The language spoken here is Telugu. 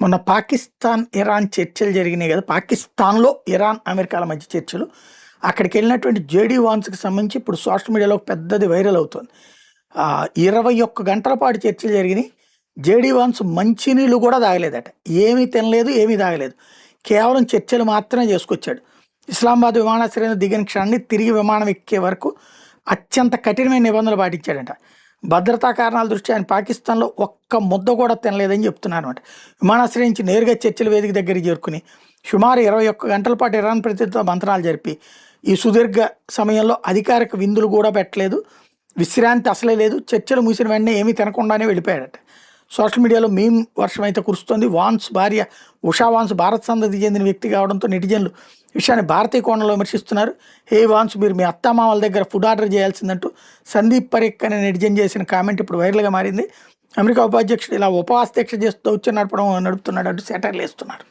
మొన్న పాకిస్తాన్, ఇరాన్ చర్చలు జరిగినాయి కదా! పాకిస్తాన్‌లో ఇరాన్, అమెరికాల మధ్య చర్చలు. అక్కడికెళ్ళినటువంటి జేడీ వాన్స్‌కి సంబంధించి ఇప్పుడు సోషల్ మీడియాలో ఒక పెద్దది వైరల్ అవుతుంది. 21 గంటల పాటు చర్చలు జరిగినాయి. జేడీ వాన్స్ మంచినీళ్ళు కూడా తాగలేదట. ఏమీ తినలేదు, ఏమీ తాగలేదు. కేవలం చర్చలు మాత్రమే చేసుకొచ్చాడు. ఇస్లామాబాద్ విమానాశ్రయంలో దిగిన క్షణాన్ని తిరిగి విమానం ఎక్కే వరకు అత్యంత కఠినమైన నిబంధనలు పాటించాడంట. భద్రతా కారణాల దృష్ట్యా ఆయన పాకిస్తాన్‌లో ఒక్క ముద్ద కూడా తినలేదని చెప్తున్నారన్నమాట. విమానాశ్రయం నుంచి నేరుగా చర్చల వేదిక దగ్గరికి చేరుకుని సుమారు 21 గంటల పాటు ఇరాన్ ప్రతినిధితో మంత్రాలు జరిపి ఈ సుదీర్ఘ సమయంలో అధికారిక విందులు కూడా పెట్టలేదు. విశ్రాంతి అసలే లేదు. చర్చలు ముగిసిన వెంటనే ఏమీ తినకుండానే వెళ్ళిపోయాడట. సోషల్ మీడియాలో మీమ్ వర్షం అయితే కురుస్తోంది. వాన్స్ భార్య ఉషా వాన్స్ భారత సంతతికి చెందిన వ్యక్తి కావడంతో నెటిజన్లు విషయాన్ని భారతీయ కోణంలో విమర్శిస్తున్నారు. హే వాన్స్, మీరు మీ అత్తామామల దగ్గర ఫుడ్ ఆర్డర్ చేయాల్సిందంటూ సందీప్ పరేఖ్ అనే నెటిజన్ చేసిన కామెంట్ ఇప్పుడు వైరల్గా మారింది. అమెరికా ఉపాధ్యక్షుడు ఇలా ఉపవాస దీక్ష చేస్తూ వచ్చి నడుపుతున్నాడు అంటూ సెటైర్లు వేస్తున్నారు.